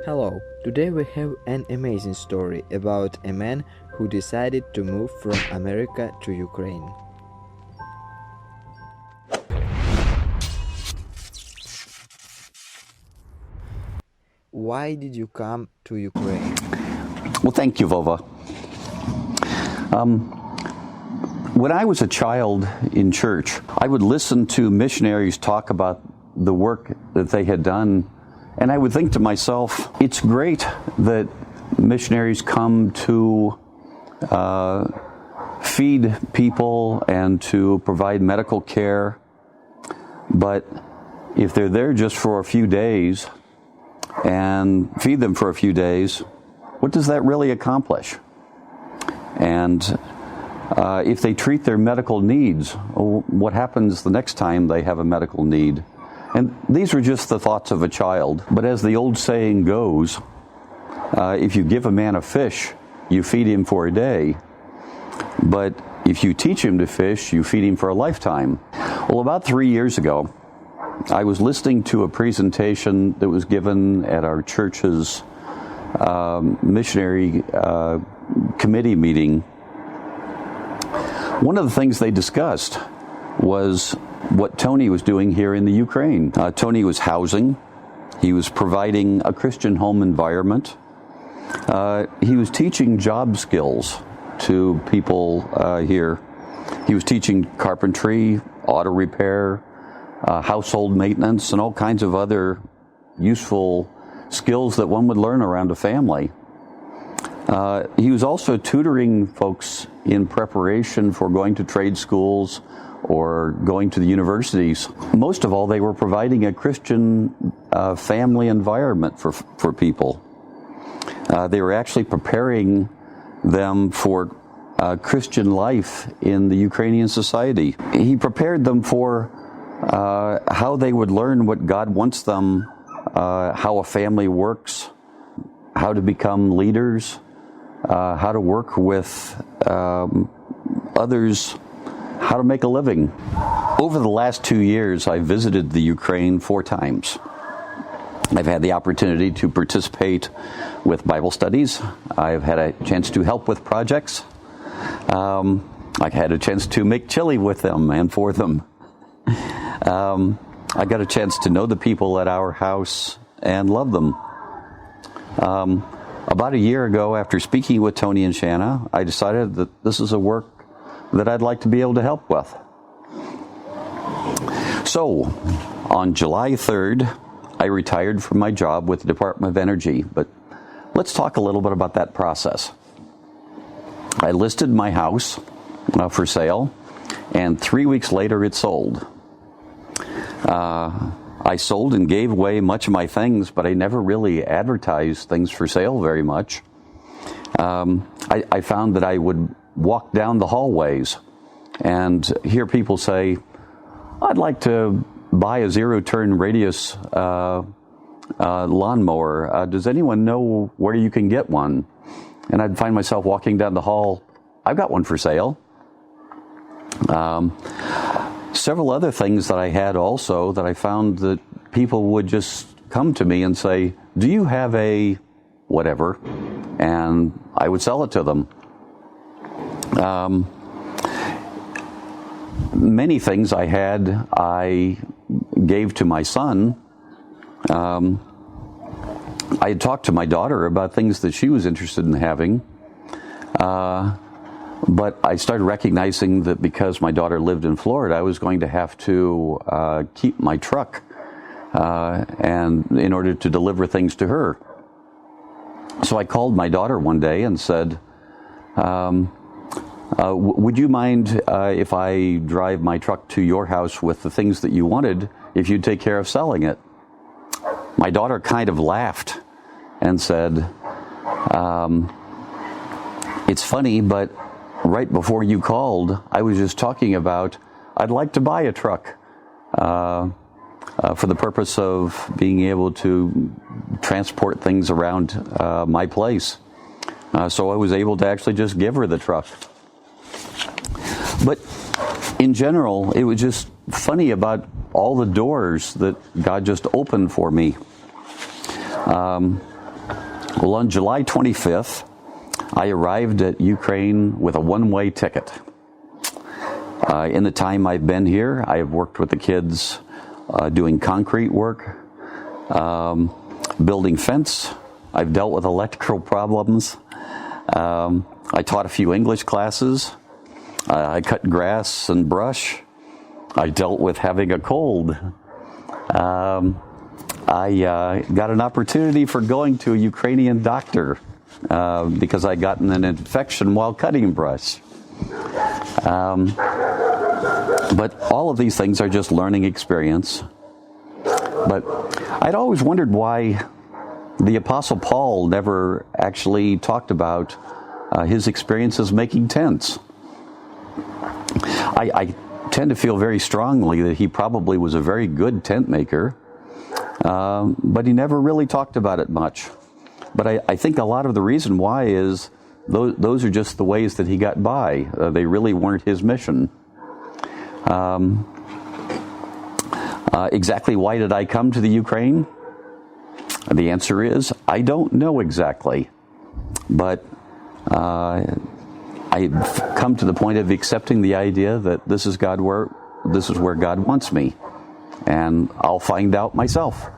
Hello, today we have an amazing story about a man who decided to move from America to Ukraine. Why did you come to Ukraine? Well, thank you, Vova. When I was a child in church, I would listen to missionaries talk about the work that they had done, and I would think to myself, it's great that missionaries come to feed people and to provide medical care, but if they're there just for a few days and feed them for a few days, what does that really accomplish? And if they treat their medical needs, what happens the next time they have a medical need? And these were just the thoughts of a child. But as the old saying goes, if you give a man a fish, you feed him for a day. But if you teach him to fish, you feed him for a lifetime. Well, about 3 years ago, I was listening to a presentation that was given at our church's missionary committee meeting. One of the things they discussed was what Tony was doing here in the Ukraine. Tony was housing. He was providing a Christian home environment. He was teaching job skills to people here. He was teaching carpentry, auto repair, household maintenance, and all kinds of other useful skills that one would learn around a family. He was also tutoring folks in preparation for going to trade schools or going to the universities. Most of all, they were providing a Christian family environment for people. They were actually preparing them for Christian life in the Ukrainian society. He prepared them for how they would learn what God wants them, how a family works, how to become leaders, how to work with others, how to make a living. Over the last 2 years, I visited the Ukraine 4 times. I've had the opportunity to participate with Bible studies. I've had a chance to help with projects. I had a chance to make chili with them and for them. I got a chance to know the people at our house and love them. About a year ago, after speaking with Tony and Shanna, I decided that this is a work that I'd like to be able to help with. So, on July 3rd, I retired from my job with the Department of Energy, but let's talk a little bit about that process. I listed my house for sale, and 3 weeks later it sold. I sold and gave away much of my things, but I never really advertised things for sale very much. I found that I would walk down the hallways and hear people say, I'd like to buy a zero-turn radius lawnmower. Does anyone know where you can get one? And I'd find myself walking down the hall, I've got one for sale. Several other things that I had also that I found that people would just come to me and say, do you have a whatever? And I would sell it to them. Many things I had, I gave to my son. I had talked to my daughter about things that she was interested in having. But I started recognizing that because my daughter lived in Florida, I was going to have to keep my truck and in order to deliver things to her. So I called my daughter one day and said, would you mind if I drive my truck to your house with the things that you wanted, if you'd take care of selling it? My daughter kind of laughed and said, it's funny, but right before you called, I was just talking about, I'd like to buy a truck for the purpose of being able to transport things around my place. So I was able to actually just give her the truck. But in general, it was just funny about all the doors that God just opened for me. Well, on July 25th, I arrived at Ukraine with a one-way ticket. In the time I've been here, I have worked with the kids doing concrete work, building fence. I've dealt with electrical problems. I taught a few English classes. I cut grass and brush. I dealt with having a cold. I got an opportunity for going to a Ukrainian doctor because I'd gotten an infection while cutting brush. But all of these things are just learning experience. But I'd always wondered why the Apostle Paul never actually talked about his experiences making tents. I tend to feel very strongly that he probably was a very good tent maker, but he never really talked about it much. But I think a lot of the reason why is those are just the ways that he got by. They really weren't his mission. Exactly why did I come to the Ukraine? The answer is, I don't know exactly. But I've come to the point of accepting the idea that this is where God wants me. And I'll find out myself.